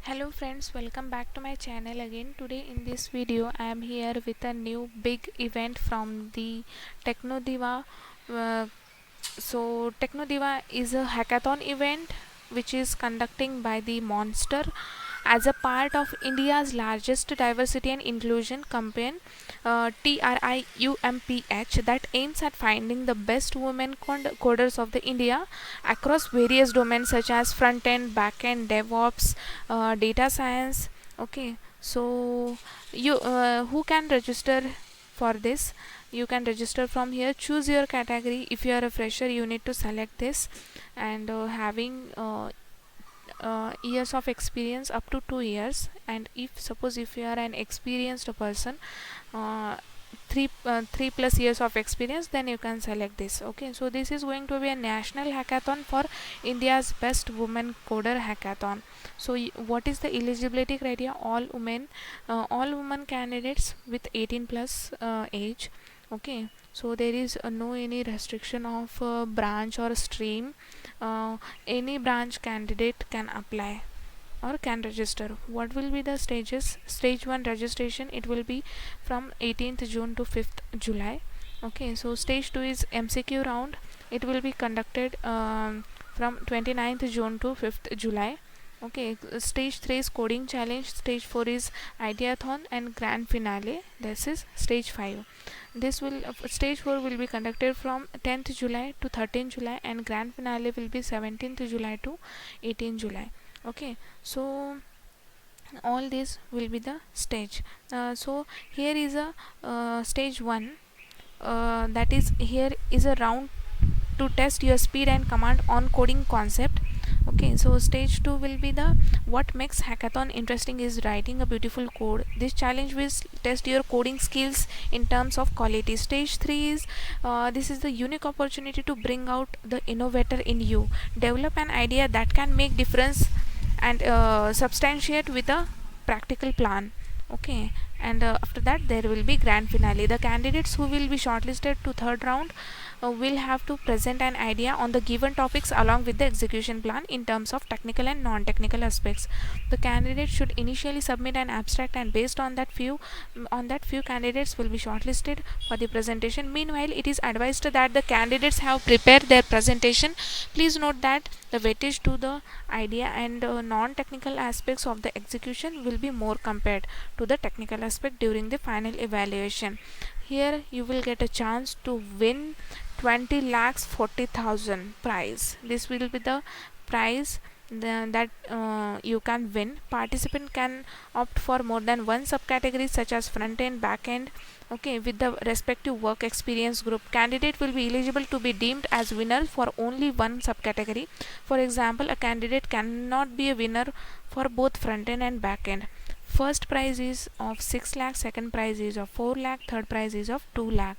Hello friends, welcome back to my channel again. Today in this video I am here with a new big event from the Technodiva. Uh, Technodiva is a hackathon event which is conducting by the Monster as a part of India's largest diversity and inclusion campaign, TRIUMPH, that aims at finding the best women coders of the India across various domains such as front end, back end, DevOps, data science. Okay, so you who can register for this? You can register from here. Choose your category. If you are a fresher, you need to select this, and having years of experience up to 2 years, and if suppose if you are an experienced person, uh, 3+ years of experience, then you can select this. Okay, so this is going to be a national hackathon for India's best women coder hackathon. So what is the eligibility criteria? All women candidates with 18 plus age. Okay, so there is no any restriction of branch or stream. Any branch candidate can apply or can register. What will be the stages? Stage 1 registration, it will be from 18th June to 5th July. Okay, so stage 2 is MCQ round. It will be conducted from 29th June to 5th July. Okay, stage 3 is coding challenge, stage 4 is ideathon, and grand finale, this is stage 5. This will stage 4 will be conducted from 10th July to 13th July, and grand finale will be 17th July to 18th July. Okay, so all this will be the stage. So here is a stage 1, that is, here is a round to test your speed and command on coding concept. Okay, so stage 2 will be the what makes hackathon interesting is writing a beautiful code. This challenge will test your coding skills in terms of quality. Stage 3 is this is the unique opportunity to bring out the innovator in you, develop an idea that can make difference, and substantiate with a practical plan. Okay, and after that there will be grand finale. The candidates who will be shortlisted to third round will have to present an idea on the given topics along with the execution plan in terms of technical and non-technical aspects. The candidate should initially submit an abstract, and based on that few candidates will be shortlisted for the presentation. Meanwhile, it is advised that the candidates have prepared their presentation. Please note that the weightage to the idea and non-technical aspects of the execution will be more compared to the technical aspect during the final evaluation. Here you will get a chance to win 20 lakhs 40,000 prize. This will be the prize that you can win. Participant can opt for more than one subcategory such as front end, back end. Okay, with the respective work experience group. Candidate will be eligible to be deemed as winner for only one subcategory. For example, a candidate cannot be a winner for both front end and back end. First prize is of 6 lakh, second prize is of 4 lakh, third prize is of 2 lakh.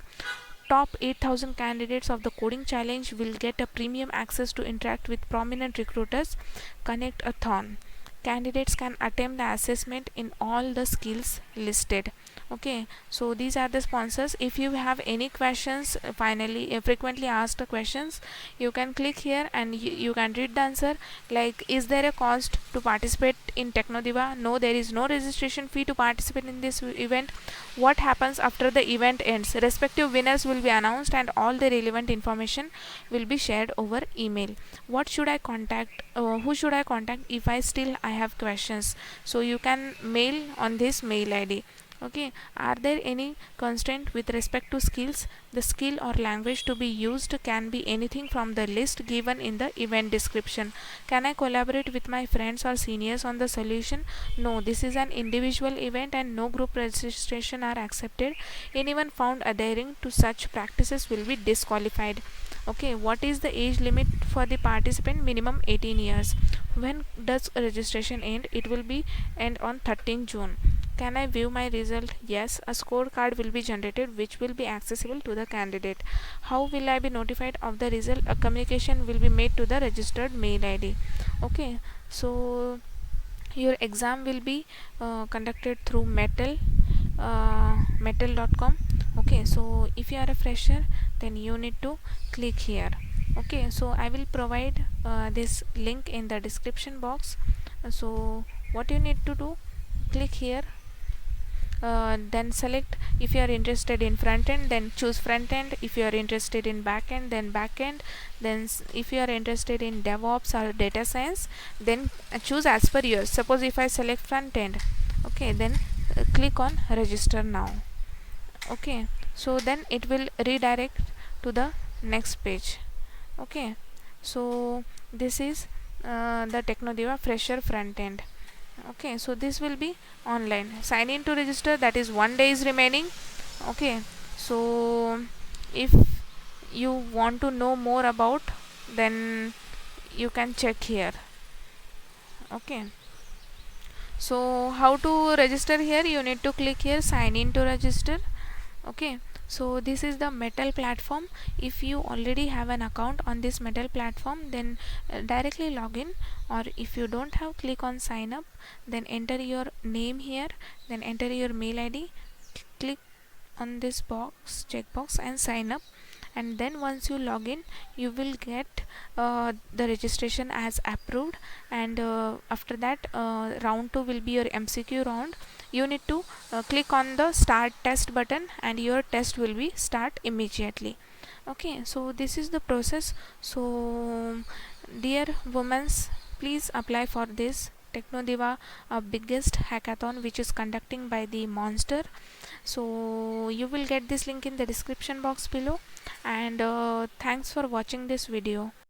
Top 8,000 candidates of the coding challenge will get a premium access to interact with prominent recruiters. Connect-a-thon. Candidates can attempt the assessment in all the skills listed. Okay, so these are the sponsors. If you have any questions, finally frequently asked questions, you can click here and you can read the answer. Like, is there a cost to participate in Technodiva? No, there is no registration fee to participate in this event. What happens after the event ends? Respective winners will be announced and all the relevant information will be shared over email. What should I contact? Who should I contact if I have questions? So you can mail on this mail ID. Okay, are there any constraint with respect to skills? The skill or language to be used can be anything from the list given in the event description. Can I collaborate with my friends or seniors on the solution? No, this is an individual event and no group registration are accepted. Anyone found adhering to such practices will be disqualified. Okay, what is the age limit for the participant? Minimum 18 years. When does registration end? It will be end on 13 June. Can I view my result? Yes, a scorecard will be generated which will be accessible to the candidate. How will I be notified of the result? A communication will be made to the registered mail ID. Okay, so your exam will be conducted through metal.com. Okay, so if you are a fresher, then you need to click here. Okay, so I will provide this link in the description box. So what you need to do, click here, then select. If you are interested in front end, then choose front end. If you are interested in back end, then back end. Then if you are interested in DevOps or data science, then choose as per yours. Suppose if I select front end, okay, then click on register now. Okay, so then it will redirect to the next page. Okay, so this is the Technodiva fresher front end. Okay, so this will be online. Sign in to register, that is 1 day is remaining. Okay, so if you want to know more about, then you can check here. Okay, so how to register here? You need to click here, sign in to register. Okay, so this is the Metal platform. If you already have an account on this Metal platform, then directly log in, or if you don't have, click on sign up, then enter your name here, then enter your mail ID, click on this box, checkbox, and sign up. And then once you log in, you will get the registration as approved. And after that, round 2 will be your MCQ round. You need to click on the start test button, and your test will be start immediately. Okay, so this is the process. So dear women, please apply for this Technodiva biggest hackathon, which is conducting by the Monster. So you will get this link in the description box below. And thanks for watching this video.